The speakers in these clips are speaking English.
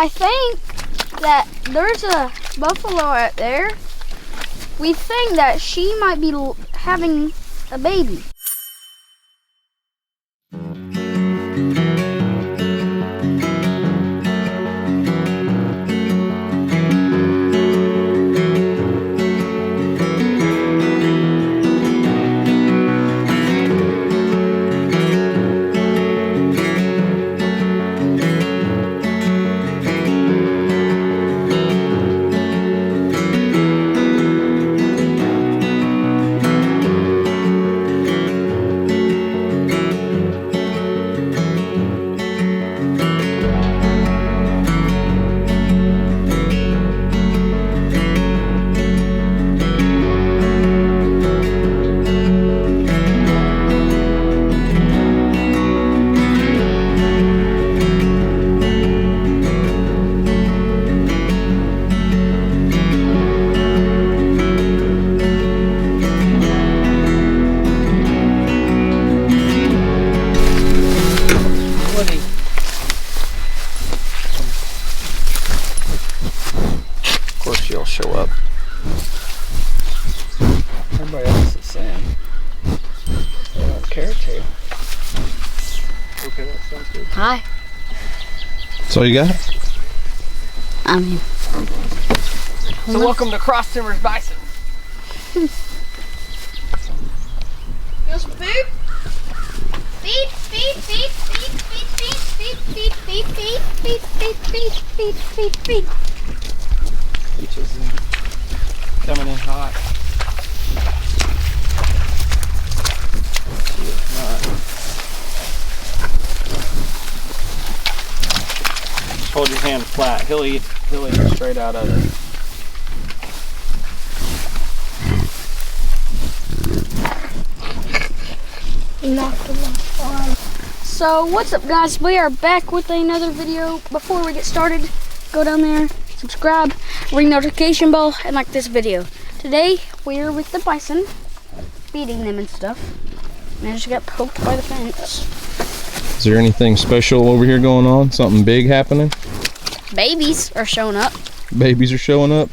I think that there's a buffalo out there. We think that she might be having a baby. She'll show up. Everybody else is saying they don't care to. Okay, that sounds good. Hi. That's all you got? I mean. So welcome to Cross Timbers Bison. Got some food? Feed, feed, feed, feed, feed, feed, feed, feed, feed, feed, feed, feed, feed, feed, feed. Peaches coming in hot. She is not. Just hold your hand flat. He'll eat straight out of it. So what's up, guys? We are back with another video. Before we get started, go down there, subscribe, ring notification bell, and like this video. Today we're with the bison, feeding them and stuff. And I just got poked by the fence. Is there anything special over here going on? Something big happening? Babies are showing up. Babies are showing up?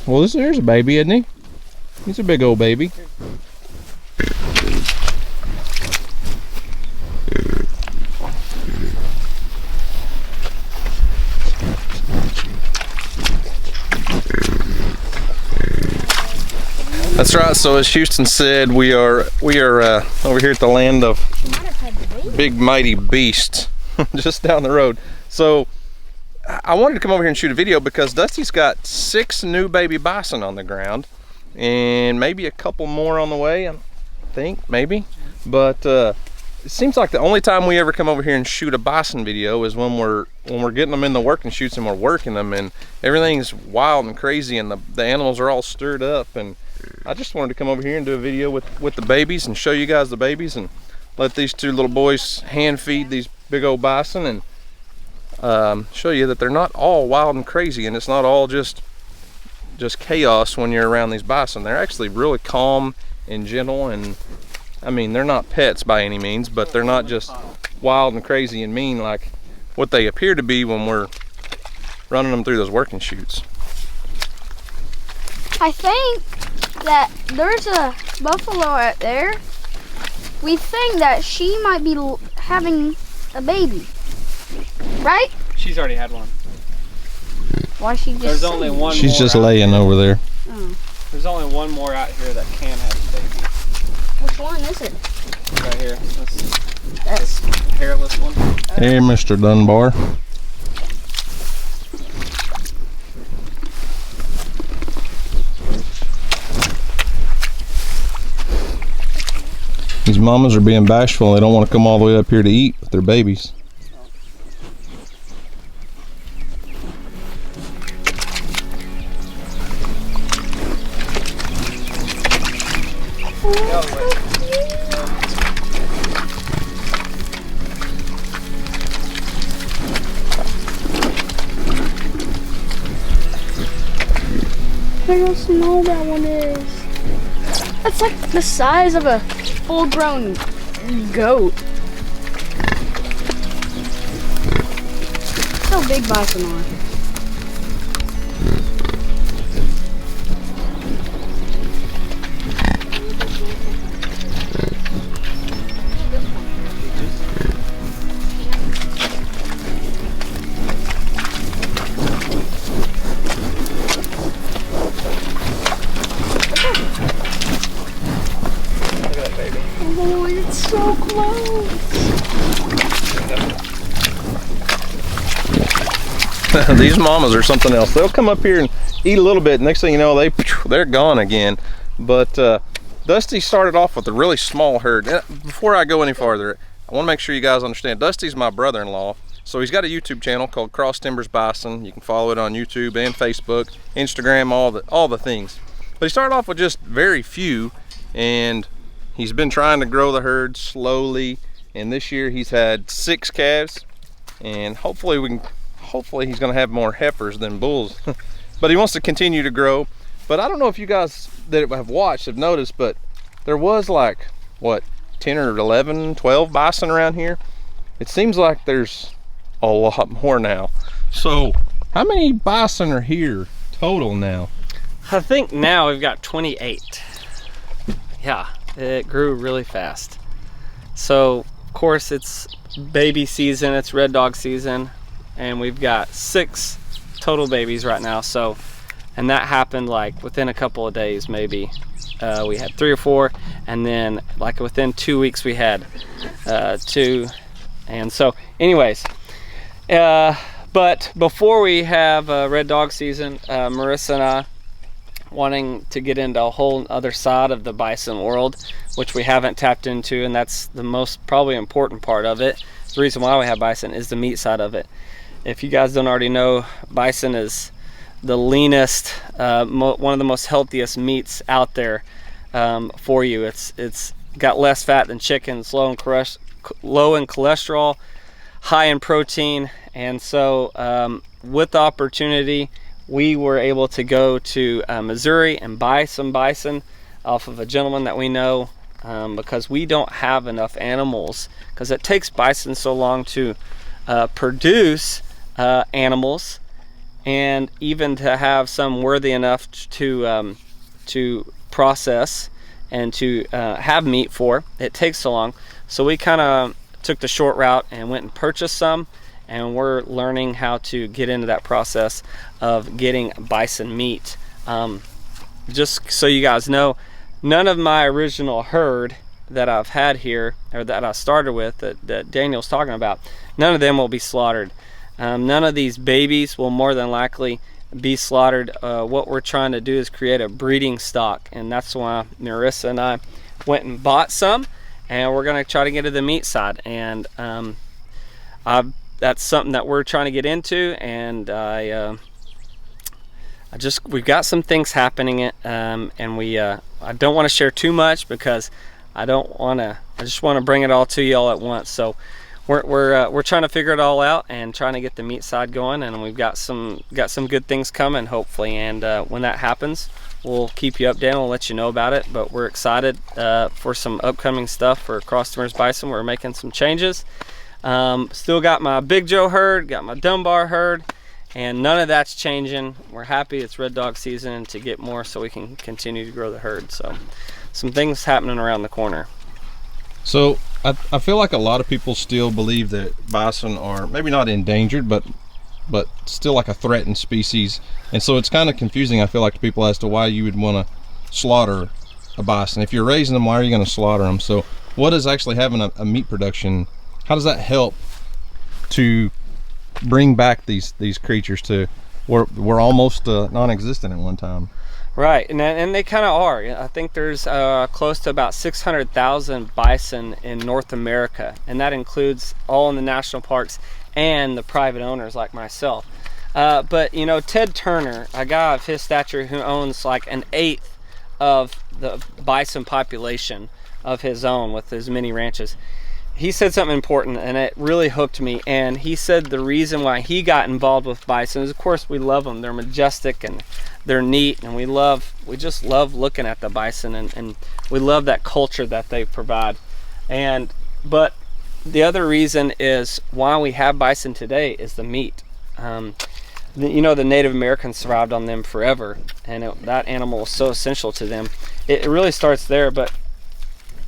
Well, there's a baby, isn't he? He's a big old baby. That's right. So as Houston said, we are over here at the land of big mighty beasts, just down the road. So I wanted to come over here and shoot a video because Dusty's got 6 new baby bison on the ground, and maybe a couple more on the way. I think maybe, but it seems like the only time we ever come over here and shoot a bison video is when we're getting them in the working shoots and we're working them, and everything's wild and crazy, and the animals are all stirred up. And I just wanted to come over here and do a video with the babies and show you guys the babies and let these 2 little boys hand feed these big old bison and show you that they're not all wild and crazy, and it's not all just chaos when you're around these bison. They're actually really calm and gentle, and I mean, they're not pets by any means, but they're not just wild and crazy and mean like what they appear to be when we're running them through those working shoots. I think that there's a buffalo out there. We think that she might be having a baby, right? She's already had one. Why she just? There's only one. She's just laying over there. Oh. There's only one more out here that can have a baby. Which one is it? Right here. That's this hairless one. Hey, Mr. Dunbar. These mamas are being bashful. They don't want to come all the way up here to eat with their babies. Look how small that one is. That's like the size of a full-grown goat. So how big bison are. Oh, it's so close. These mamas are something else. They'll come up here and eat a little bit. Next thing you know, they're gone again. But Dusty started off with a really small herd. Before I go any farther, I want to make sure you guys understand. Dusty's my brother-in-law. So he's got a YouTube channel called Cross Timbers Bison. You can follow it on YouTube and Facebook, Instagram, all the things. But he started off with just very few, and he's been trying to grow the herd slowly. And this year he's had 6 calves, and hopefully he's going to have more heifers than bulls. But he wants to continue to grow. But I don't know if you guys that have watched have noticed, but there was like, what, 10 or 11, 12 bison around here. It seems like there's a lot more now. So how many bison are here total now? I think now we've got 28. Yeah, it grew really fast. So of course it's baby season, it's red dog season, and we've got 6 total babies right now. So, and that happened like within a couple of days maybe. We had 3 or 4, and then like within 2 weeks we had 2. And so anyways, but before we have red dog season, Marissa and I wanting to get into a whole other side of the bison world, which we haven't tapped into, and that's the most probably important part of it. The reason why we have bison is the meat side of it. If you guys don't already know, bison is the leanest, one of the most healthiest meats out there for you. It's got less fat than chicken, it's low in cholesterol, high in protein, and so with the opportunity, we were able to go to Missouri and buy some bison off of a gentleman that we know, because we don't have enough animals, because it takes bison so long to produce animals, and even to have some worthy enough to process and to have meat for. It takes so long. So we kind of took the short route and went and purchased some, and we're learning how to get into that process of getting bison meat. Just so you guys know, none of my original herd that I've had here, or that I started with, that Daniel's talking about, none of them will be slaughtered. None of these babies will more than likely be slaughtered. What we're trying to do is create a breeding stock, and that's why Marissa and I went and bought some, and we're going to try to get to the meat side. And that's something that we're trying to get into, and we've got some things happening, and I don't want to share too much, because I just want to bring it all to you all at once. So we're trying to figure it all out and trying to get the meat side going, and we've got some good things coming, hopefully. And when that happens, we'll keep you updated. We'll let you know about it. But we're excited for some upcoming stuff for Cross Timbers Bison. We're making some changes. Still got my Big Joe herd, got my Dunbar herd, and none of that's changing. We're happy it's red dog season to get more so we can continue to grow the herd. So some things happening around the corner. So I feel like a lot of people still believe that bison are maybe not endangered, but still like a threatened species. And so it's kind of confusing, I feel like, to people as to why you would want to slaughter a bison. If you're raising them, why are you going to slaughter them? So what is actually having a meat production, how does that help to bring back these creatures to were almost non-existent at one time? Right, and they kind of are. I think there's close to about 600,000 bison in North America, and that includes all in the national parks and the private owners like myself. But you know, Ted Turner, a guy of his stature who owns like 1/8 of the bison population of his own with his many ranches, he said something important, and it really hooked me. And he said the reason why he got involved with bison is, of course, we love them. They're majestic and they're neat, and we just love looking at the bison, and we love that culture that they provide. But the other reason is why we have bison today is the meat. You know, the Native Americans survived on them forever, and that animal was so essential to them. It really starts there, but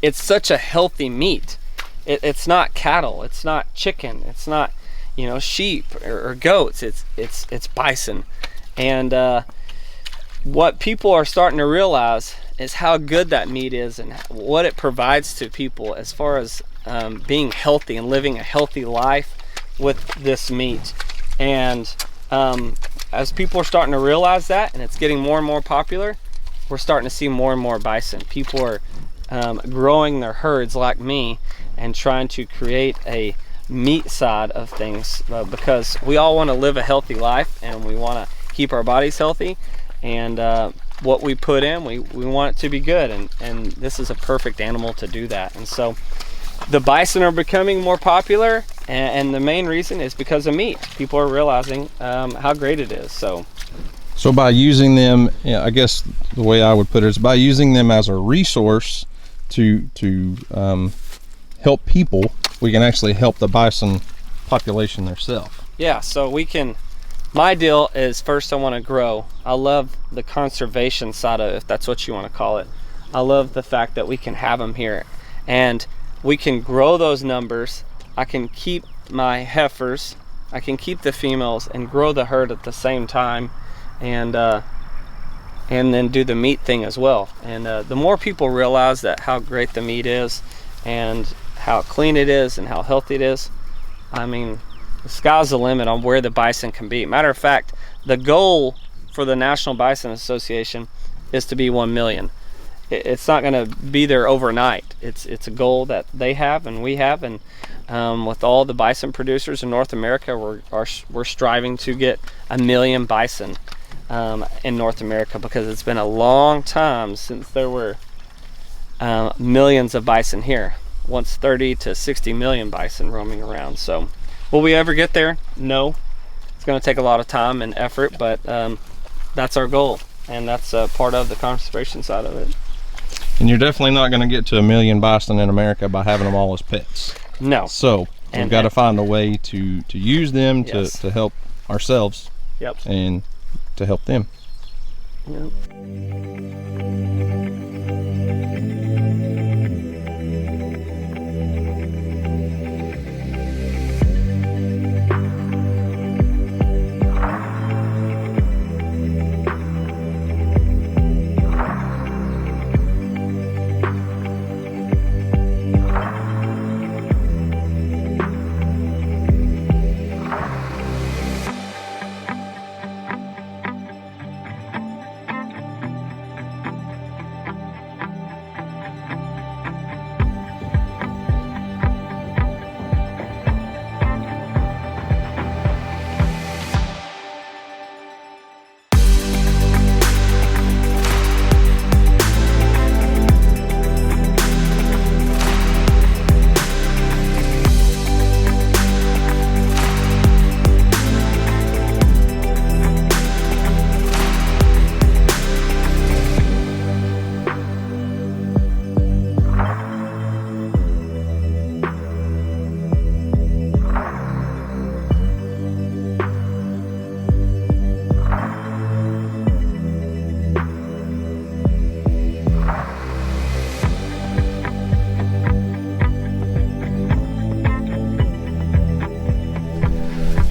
it's such a healthy meat. It's not cattle, it's not chicken, it's not, you know, sheep or goats. It's bison. And what people are starting to realize is how good that meat is and what it provides to people as far as being healthy and living a healthy life with this meat. And as people are starting to realize that, and it's getting more and more popular, we're starting to see more and more bison. People are growing their herds like me and trying to create a meat side of things, because we all want to live a healthy life and we want to keep our bodies healthy, and what we put in, we want it to be good, and this is a perfect animal to do that. And so the bison are becoming more popular, and the main reason is because of meat. People are realizing how great it is. So by using them, I guess the way I would put it is by using them as a resource to help people, we can actually help the bison population themselves. Yeah, so we can, my deal is, first I want to grow. I love the conservation side of it, if that's what you want to call it. I love the fact that we can have them here and we can grow those numbers. I can keep my heifers, I can keep the females and grow the herd at the same time, and then do the meat thing as well. And the more people realize that how great the meat is and how clean it is and how healthy it is, I mean, the sky's the limit on where the bison can be. Matter of fact, the goal for the National Bison Association is to be 1 million. It's not going to be there overnight. It's a goal that they have and we have, and with all the bison producers in North America, we're striving to get 1 million bison in North America, because it's been a long time since there were millions of bison here. Once 30 to 60 million bison roaming around. So will we ever get there? No. It's going to take a lot of time and effort, but that's our goal, and that's part of the conservation side of it. And you're definitely not going to get to 1 million bison in America by having them all as pets. No. So we've got to find a way to use them to help ourselves. Yep. And to help them. Yep.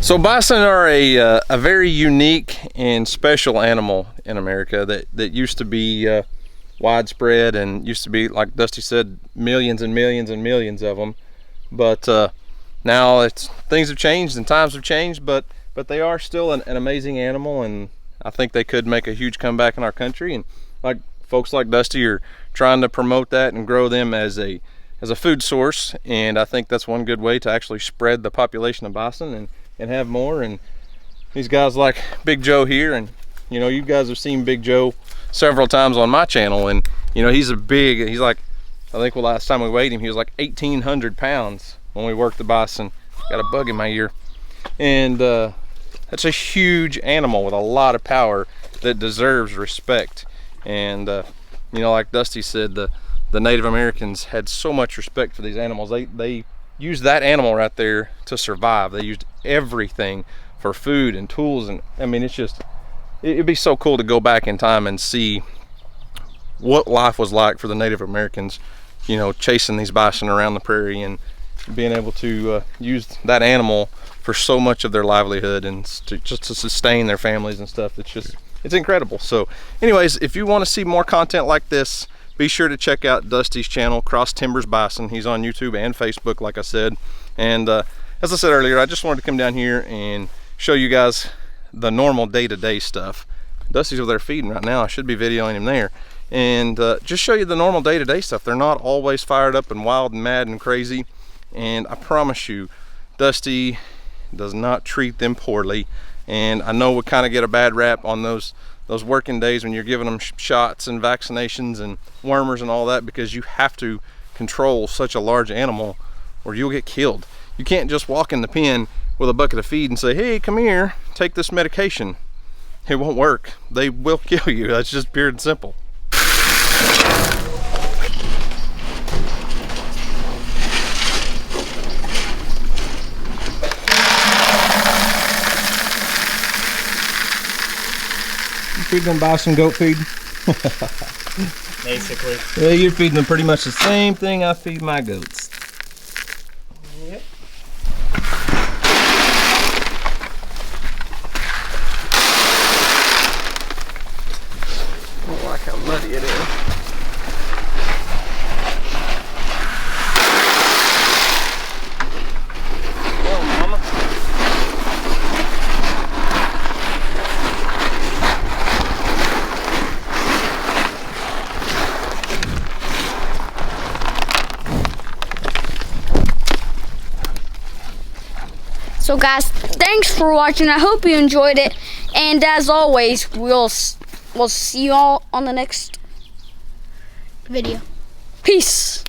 So bison are a very unique and special animal in America that used to be widespread, and used to be, like Dusty said, millions and millions and millions of them. But now things have changed and times have changed, but they are still an amazing animal, and I think they could make a huge comeback in our country. And like folks like Dusty are trying to promote that and grow them as a food source, and I think that's one good way to actually spread the population of bison and have more. And these guys like Big Joe here, and you know, you guys have seen Big Joe several times on my channel, and you know, he's like, I think last time we weighed him he was like 1,800 pounds when we worked the bison. Got a bug in my ear. And that's a huge animal with a lot of power that deserves respect. And you know, like Dusty said, the Native Americans had so much respect for these animals. They used that animal right there to survive. They used everything for food and tools. And I mean, it's just, it'd be so cool to go back in time and see what life was like for the Native Americans, you know, chasing these bison around the prairie and being able to use that animal for so much of their livelihood and just to sustain their families and stuff. It's just, it's incredible. So anyways, if you want to see more content like this, be sure to check out Dusty's channel, Cross Timbers Bison. He's on YouTube and Facebook, like I said. And as I said earlier, I just wanted to come down here and show you guys the normal day-to-day stuff. Dusty's over there feeding right now. I should be videoing him there. And just show you the normal day-to-day stuff. They're not always fired up and wild and mad and crazy. And I promise you, Dusty does not treat them poorly. And I know we kind of get a bad rap on those working days when you're giving them shots and vaccinations and wormers and all that, because you have to control such a large animal or you'll get killed. You can't just walk in the pen with a bucket of feed and say, hey, come here, take this medication. It won't work. They will kill you. That's just pure and simple. Feed them bison goat feed? Basically. Yeah, you're feeding them pretty much the same thing I feed my goats. Yep. I don't like how muddy it is. So guys, thanks for watching. I hope you enjoyed it. And as always, we'll see you all on the next video. Peace.